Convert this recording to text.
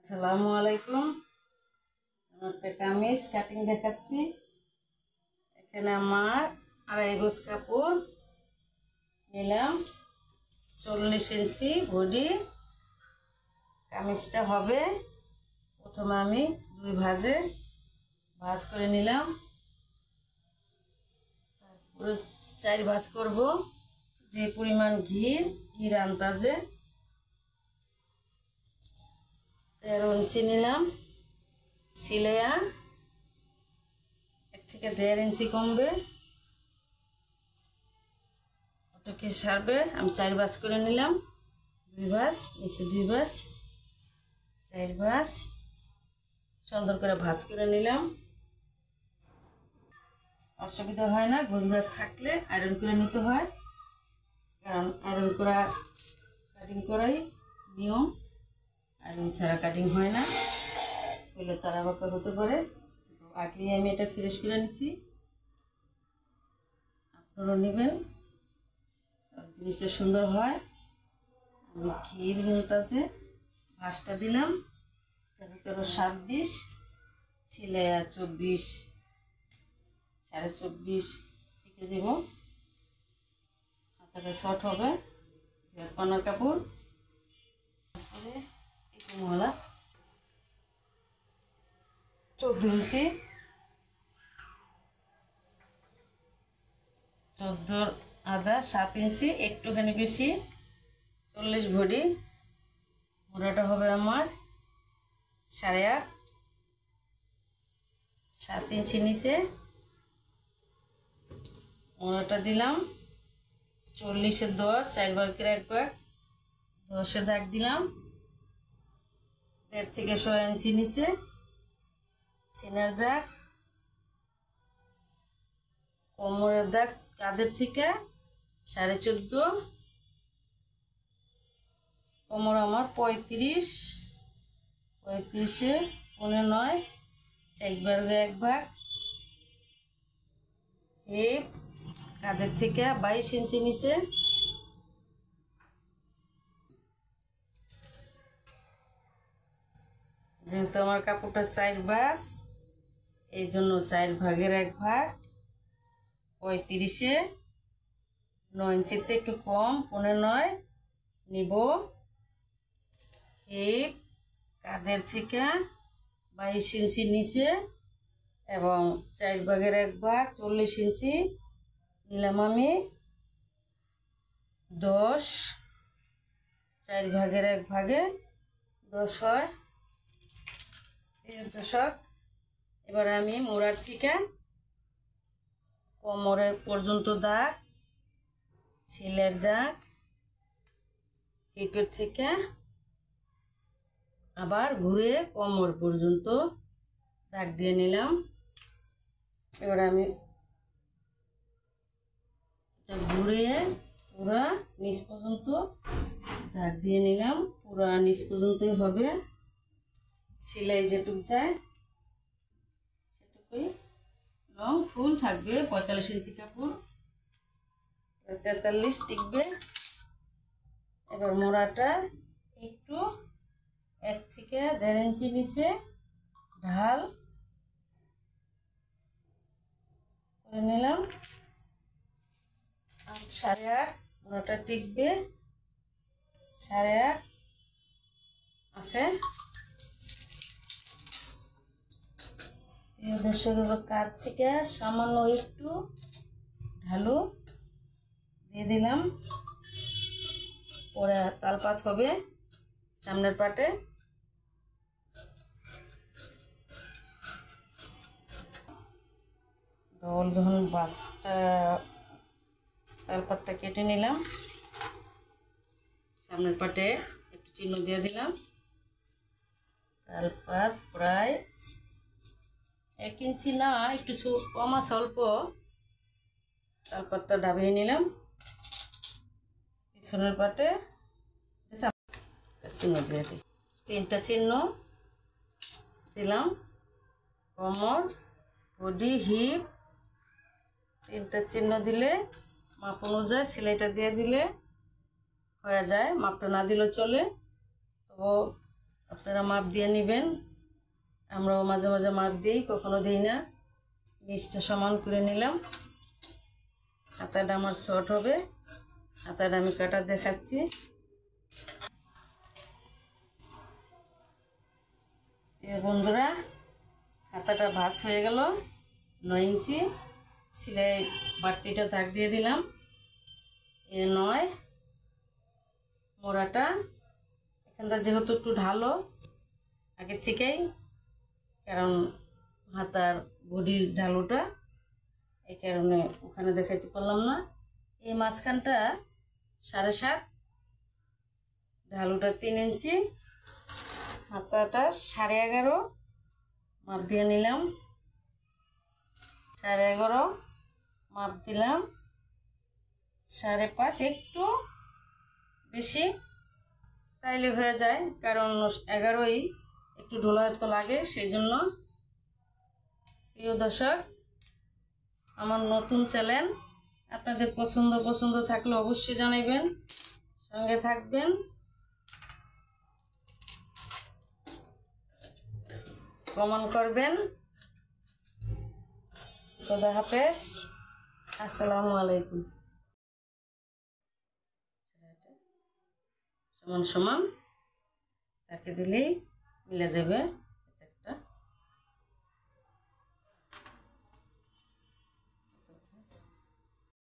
আসসালামু আলাইকুম। একটা কামিজ কাটিং দেখাচ্ছি। এখানে আমার 2.5 গজ কাপড় নিলাম, 40 ইঞ্চি বডি। কামিজটা হবে প্রথমে আমি 2 ভাঁজ করে নিলাম, তারপরে 4 ভাঁজ করব। যে পরিমাণ ঘির আন্দাজে 13 ইঞ্চি নিলাম। সিলাইয়া 1 থেকে 1.5 ইঞ্চি কমবে, ওটাকে সারবে। আমি 4 ভাঁজ করে নিলাম, 2 ভাঁজ নিচে, 2 ভাঁজ, 4 ভাঁজ সুন্দর করে ভাঁজ করে নিলাম। অসুবিধা হয় না, গোছ গাছ থাকলে আয়রন করে নিতে হয়, কারণ আয়রন করা কাটিং করাই নিয়ম। আয়রন ছাড়া কাটিং হয় না, হলে তারা বাঁকা হতে পারে। আগে আমি এটা ফ্রেশ করে নিছি, আপনারাও নেবেন, জিনিসটা সুন্দর হয়। আমি ঘির আছে, ভাঁজটা দিলাম 13, 26, সিলাইয়া 24, 24.5 টিকে দেব। হাতাটা শর্ট হবে, কর্নার কাপড়। তারপরে একটু মহলা 14 ইঞ্চি, 14 আদা 7 ইঞ্চি, একটুখানি বেশি, 40 ভরি। মোড়াটা হবে আমার 8.5, 7 ইঞ্চি নিচে মোড়াটা দিলাম। 40-এ 10, 4 বার করে 1 বার, 10-এ দাগ দিলাম। 1.5 থেকে 6 ইঞ্চি নিচে সিনার দাগ, কোমরের দাগ কাঁধের থেকে 14.5, কোমর আমার 35, 35-এ 9.5, 4 বার 1 ভাগ। হিপ কাঁধের থেকে 22 ইঞ্চি নিচে, যেহেতু আমার কাপড়টা 4 ভাঁজ, এই জন্য 4 ভাগের 1 ভাগ। 35-এ 9 ইঞ্চিতে একটু কম, 9.5 নিব। হিপ কাঁধের থেকে 22 ইঞ্চি নিচে এবং 4 ভাগের 1 ভাগ 40 ইঞ্চি নিলাম আমি। 10, 4 ভাগের 1 ভাগে 10 হয়। দর্শক, এবার আমি মোড়ার থেকে কোমরে পর্যন্ত দাগ, সিলের দাগ, হিপের থেকে আবার ঘুরে কোমর পর্যন্ত দাগ দিয়ে নিলাম। এবার আমি এটা ঘুরে পুরা নিচ পর্যন্ত দাগ দিয়ে নিলাম। পুরা নিচ পর্যন্তই হবে, সেলাই যেটুক যায় সেটুকুই। রং ফুল থাকবে, 45 ইঞ্চি কাপড়, 43 টিকবে। এবার মোড়াটা একটু 1 থেকে 1.5 ইঞ্চি নিচে ঢাল করে নিলাম। 8.5 মোড়াটা টিকবে, 8.5 আছে। দর্শক, কাঁধ থেকে সামান্য একটু ঢালু দিয়ে দিলাম। পরে তালপাত হবে সামনের পাটে। ডবল যখন বাসটা তালপাতটা কেটে নিলাম, সামনের পাটে একটু চিহ্ন দিয়ে দিলাম। তালপাত প্রায় 1 ইঞ্চি না, একটু কম আছে, অল্প। তালপাতটা ডাবিয়ে নিলাম। পিছনের পাটে চিহ্ন দিয়ে দিই, 3টা চিহ্ন দিলাম। কোমর, বডি, হিপ 3টা চিহ্ন দিলে মাপ অনুযায়ী সেলাইটা দিয়ে দিলে হয়ে যায়। মাপটা না দিলেও চলে, তো আপনারা মাপ দিয়ে নেবেন। আমরাও মাঝে মাঝে মাপ দিই, কখনো দিই না। নিচটা সমান করে নিলাম। হাতাটা আমার শর্ট হবে, হাতাটা আমি কাটা দেখাচ্ছি। বন্ধুরা, হাতাটা ভাঁজ হয়ে গেল 9 ইঞ্চি। সেলাই বাড়তিটা দাগ দিয়ে দিলাম। 9 মোড়াটা এখানটা যেহেতু একটু ঢালো আগের থেকেই, কারণ হাতার বডির ঢালুটা, এই কারণে ওখানে দেখাইতে পারলাম না। এই মাঝখানটা 7.5, ঢালুটা 3 ইঞ্চি, হাতাটা 11.5 মাপ দিয়ে নিলাম। 11.5 মাপ দিলাম। 5.5 একটু বেশি তাইলে হয়ে যায়, কারণ 11ই একটু ঢোলা তো লাগে, সেই জন্য। প্রিয় দর্শক, আমার নতুন চ্যানেল, আপনাদের পছন্দ থাকলে অবশ্যই জানাবেন, সঙ্গে থাকবেন। কমেন্ট করবেন। খোদা হাফেজ, আসসালামু আলাইকুম। সমান সমান তাকে দিলেই মিলে যাবে।